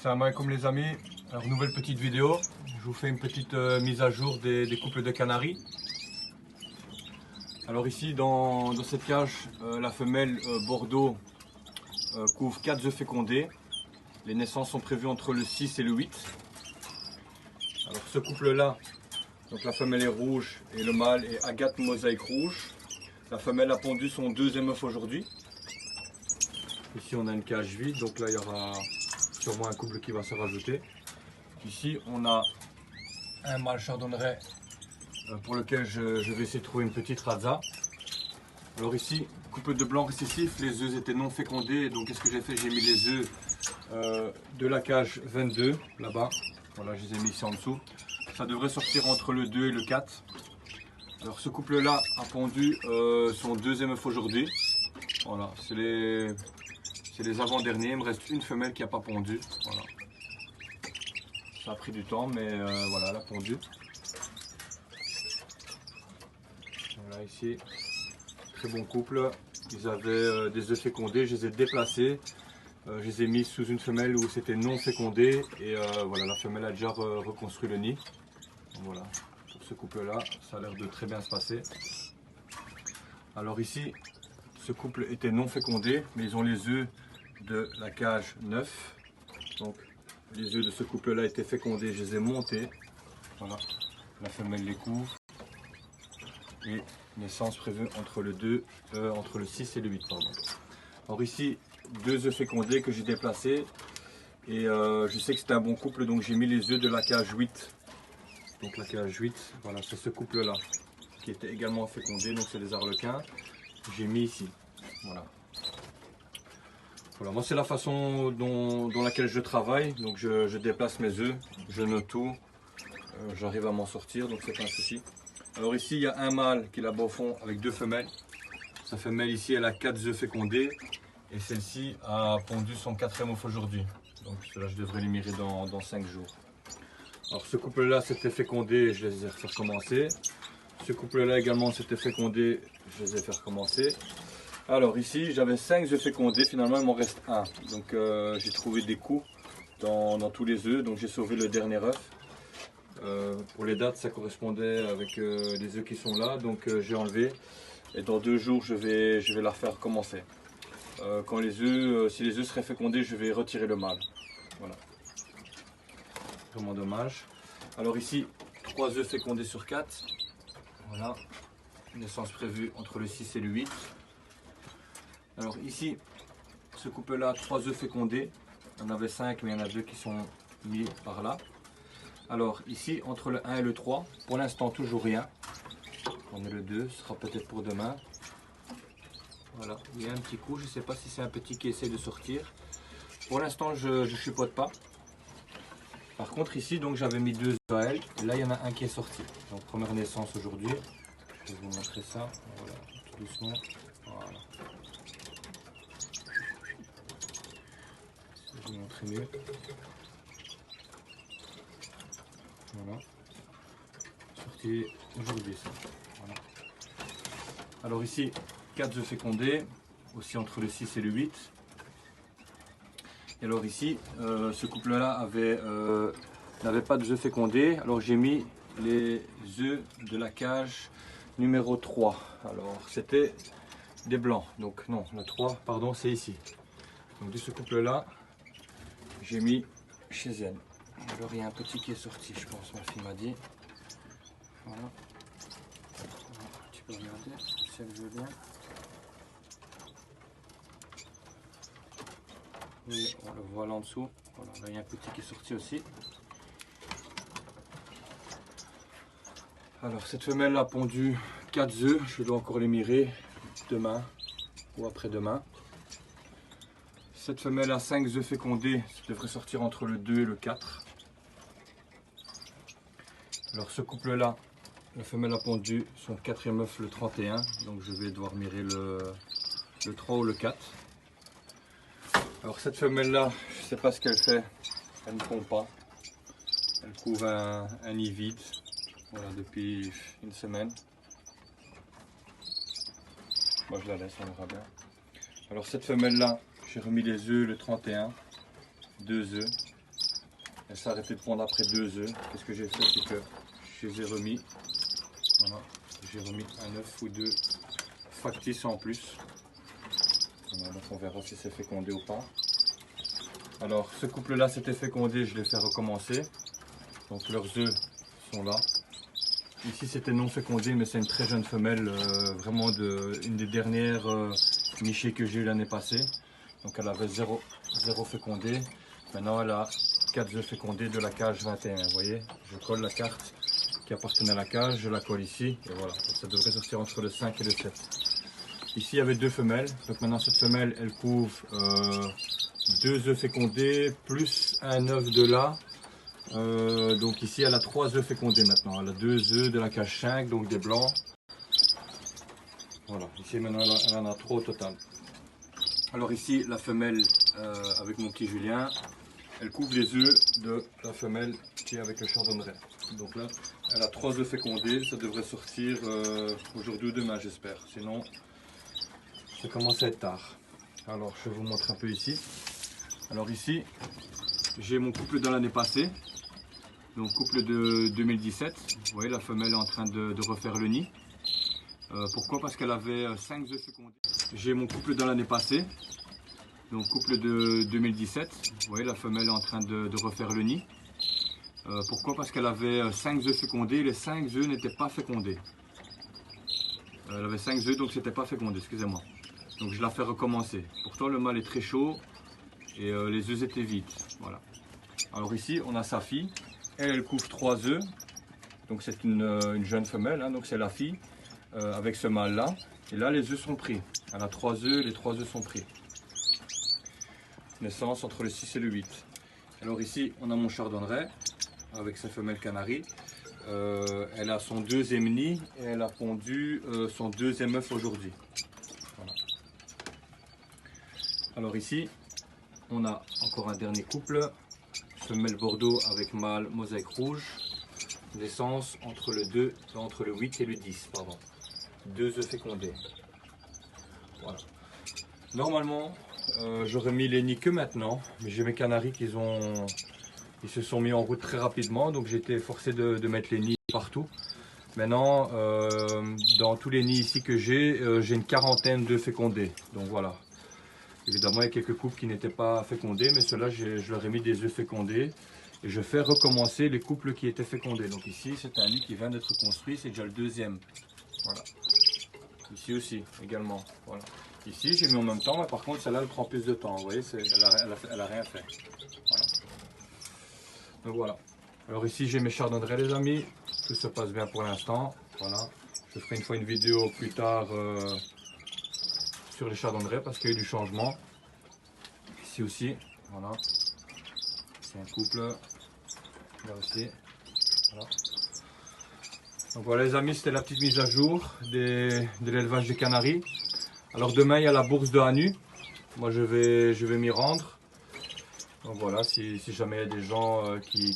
Salam alaikum les amis, alors nouvelle petite vidéo, je vous fais une petite mise à jour des couples de canaris. Alors ici dans cette cage, la femelle Bordeaux couvre 4 œufs fécondés. Les naissances sont prévues entre le 6 et le 8. Alors ce couple là, donc la femelle est rouge et le mâle est agate mosaïque rouge. La femelle a pondu son deuxième œuf aujourd'hui. Ici on a une cage vide, donc là il y aura sûrement un couple qui va se rajouter. Ici on a un mâle chardonneret pour lequel je vais essayer de trouver une petite raza. Alors ici, couple de blanc récessif, les œufs étaient non fécondés, donc qu'est-ce que j'ai fait? J'ai mis les œufs de la cage 22 là-bas. Voilà, je les ai mis ici en dessous. Ça devrait sortir entre le 2 et le 4. Alors ce couple là a pondu son deuxième œuf aujourd'hui. Voilà, c'est les avant-derniers, il me reste une femelle qui n'a pas pondu. Voilà. Ça a pris du temps, mais voilà, elle a pondu. Voilà, ici, très bon couple. Ils avaient des œufs fécondés, je les ai déplacés. Je les ai mis sous une femelle où c'était non fécondé. Et voilà, la femelle a déjà reconstruit le nid. Donc, voilà, pour ce couple-là, ça a l'air de très bien se passer. Alors ici, ce couple était non fécondé, mais ils ont les œufs de la cage 9. Donc les œufs de ce couple là étaient fécondés, je les ai montés. Voilà, la femelle les couvre. Et naissance prévue entre le 6 et le 8. Pardon. Alors ici, deux œufs fécondés que j'ai déplacés. Et je sais que c'était un bon couple, donc j'ai mis les œufs de la cage 8. Donc la cage 8, voilà, c'est ce couple là qui était également fécondé, donc c'est des arlequins. J'ai mis ici. Voilà. Voilà, moi c'est la façon dont laquelle je travaille, donc je déplace mes œufs, je note tout, j'arrive à m'en sortir, donc c'est pas un souci. Alors ici il y a un mâle qui est là-bas au fond avec deux femelles. Sa femelle ici elle a 4 œufs fécondés et celle-ci a pondu son 4e œuf aujourd'hui. Donc cela je devrais les mirer dans 5 jours. Alors ce couple là s'était fécondé et je les ai fait recommencer. Ce couple là également s'était fécondé, je les ai fait recommencer. Alors ici j'avais 5 œufs fécondés, finalement il m'en reste un. Donc j'ai trouvé des coups dans tous les œufs, donc j'ai sauvé le dernier œuf. Pour les dates ça correspondait avec les œufs qui sont là, donc j'ai enlevé. Et dans 2 jours je vais la refaire recommencer. Quand si les œufs seraient fécondés, je vais retirer le mâle. Voilà. Vraiment dommage. Alors ici 3 œufs fécondés sur 4. Voilà. Naissance prévue entre le 6 et le 8. Alors ici, ce couple là, 3 œufs fécondés. Il y en avait 5, mais il y en a 2 qui sont mis par là. Alors ici, entre le 1 et le 3, pour l'instant toujours rien. On met le 2, ce sera peut-être pour demain. Voilà, il y a un petit coup, je ne sais pas si c'est un petit qui essaie de sortir. Pour l'instant, je ne chipote pas. Par contre ici, donc j'avais mis 2 à elle, et là il y en a un qui est sorti. Donc première naissance aujourd'hui. Je vais vous montrer ça. Voilà, tout doucement. Voilà. Je vais vous montrer mieux. Voilà. Sorti aujourd'hui ça. Voilà. Alors ici, 4 œufs fécondés, aussi entre le 6 et le 8. Et alors ici, ce couple-là n'avait pas d'œufs fécondés. Alors j'ai mis les œufs de la cage numéro 3. Alors c'était des blancs. Donc non, le 3, pardon, c'est ici. Donc de ce couple-là, j'ai mis chez elle. Alors il y a un petit qui est sorti, je pense, ma fille m'a dit. Voilà. Tu peux regarder si elle veut bien. Oui, on le voit là en dessous. Voilà, là il y a un petit qui est sorti aussi. Alors cette femelle a pondu 4 œufs, je dois encore les mirer demain ou après-demain. Cette femelle a 5 œufs fécondés, ça devrait sortir entre le 2 et le 4. Alors ce couple là, la femelle a pondu son 4e œuf le 31, donc je vais devoir mirer le 3 ou le 4. Alors cette femelle là, je ne sais pas ce qu'elle fait, elle ne pond pas. Elle couvre un nid vide, voilà, depuis une semaine. Moi je la laisse, on verra bien. Alors cette femelle là, j'ai remis les œufs le 31, 2 œufs. Elle s'est arrêtée de pondre après 2 œufs. Qu'est-ce que j'ai fait, c'est que je les ai remis. Voilà, j'ai remis un œuf ou 2 factices en plus. Voilà, donc on verra si c'est fécondé ou pas. Alors ce couple là s'était fécondé, je les fais recommencer. Donc leurs œufs sont là. Ici c'était non fécondé, mais c'est une très jeune femelle, vraiment une des dernières nichées que j'ai eu l'année passée. Donc elle avait 0 fécondé. Maintenant elle a 4 œufs fécondés de la cage 21. Vous voyez, je colle la carte qui appartenait à la cage, je la colle ici. Et voilà, ça devrait sortir entre le 5 et le 7. Ici il y avait 2 femelles. Donc maintenant cette femelle elle couvre 2 œufs fécondés plus un œuf de là. Donc ici elle a 3 œufs fécondés maintenant. Elle a 2 œufs de la cage 5, donc des blancs. Voilà, ici maintenant elle en a 3 au total. Alors ici la femelle avec mon petit Julien, elle couvre les œufs de la femelle qui est avec le chardonneret. Donc là elle a 3 œufs fécondés, ça devrait sortir aujourd'hui ou demain j'espère. Sinon ça commence à être tard. Alors je vais vous montrer un peu ici. Alors ici j'ai mon couple de l'année passée. Donc couple de 2017, vous voyez la femelle est en train de refaire le nid. Pourquoi? Parce qu'elle avait 5 œufs fécondés. J'ai mon couple de l'année passée, donc couple de 2017, vous voyez la femelle est en train de refaire le nid. Pourquoi? Parce qu'elle avait 5 œufs fécondés, les 5 œufs n'étaient pas fécondés. Elle avait 5 œufs donc c'était pas fécondé, excusez-moi. Donc je la fais recommencer. Pourtant le mâle est très chaud et les œufs étaient vides. Voilà. Alors ici on a sa fille. Elle couvre 3 œufs, donc c'est une jeune femelle, hein, donc c'est la fille avec ce mâle là. Et là les œufs sont pris. Elle a 3 œufs, les 3 œufs sont pris. Naissance entre le 6 et le 8. Alors ici on a mon chardonneret avec sa femelle canarie. Elle a son 2e nid et elle a pondu son 2e œuf aujourd'hui. Voilà. Alors ici on a encore un dernier couple. Femelle Bordeaux avec mâle mosaïque rouge, naissance entre le 8 et le 10, pardon. 2 œufs fécondés. Voilà. Normalement, j'aurais mis les nids que maintenant, mais j'ai mes canaris ils se sont mis en route très rapidement, donc j'ai été forcé de mettre les nids partout. Maintenant, dans tous les nids ici que j'ai une quarantaine d'œufs fécondés, donc voilà. Évidemment, il y a quelques couples qui n'étaient pas fécondés, mais ceux-là, je leur ai mis des œufs fécondés. Et je fais recommencer les couples qui étaient fécondés. Donc ici, c'est un nid qui vient d'être construit, c'est déjà le 2e. Voilà. Ici aussi, également. Voilà. Ici, j'ai mis en même temps, mais par contre, celle-là, elle prend plus de temps. Vous voyez, elle a rien fait. Voilà. Donc voilà. Alors ici, j'ai mes chardonnerets, les amis. Tout se passe bien pour l'instant. Voilà. Je ferai une fois une vidéo plus tard sur les chardonnerets parce qu'il y a eu du changement. Ici aussi, voilà. C'est un couple. Là aussi. Voilà. Donc voilà les amis, c'était la petite mise à jour de l'élevage des canaris. Alors demain il y a la bourse de Hanu. Moi je vais m'y rendre. Donc voilà, si jamais il y a des gens qui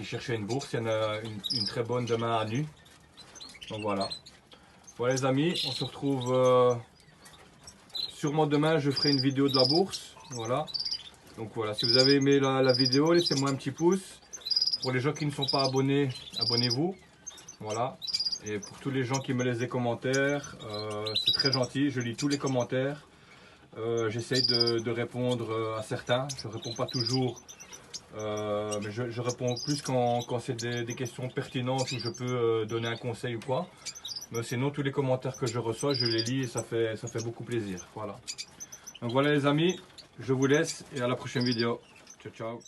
cherchaient une bourse, il y en a une très bonne demain à Hanu. Donc voilà. Voilà les amis, on se retrouve sûrement demain, je ferai une vidéo de la bourse. Voilà. Donc voilà, si vous avez aimé la vidéo, laissez-moi un petit pouce. Pour les gens qui ne sont pas abonnés, abonnez-vous. Voilà. Et pour tous les gens qui me laissent des commentaires, c'est très gentil, je lis tous les commentaires. J'essaye de répondre à certains, je ne réponds pas toujours, mais je réponds plus quand c'est des questions pertinentes où je peux donner un conseil ou quoi. Mais sinon, tous les commentaires que je reçois, je les lis et ça fait beaucoup plaisir. Voilà. Donc voilà les amis, je vous laisse et à la prochaine vidéo. Ciao, ciao.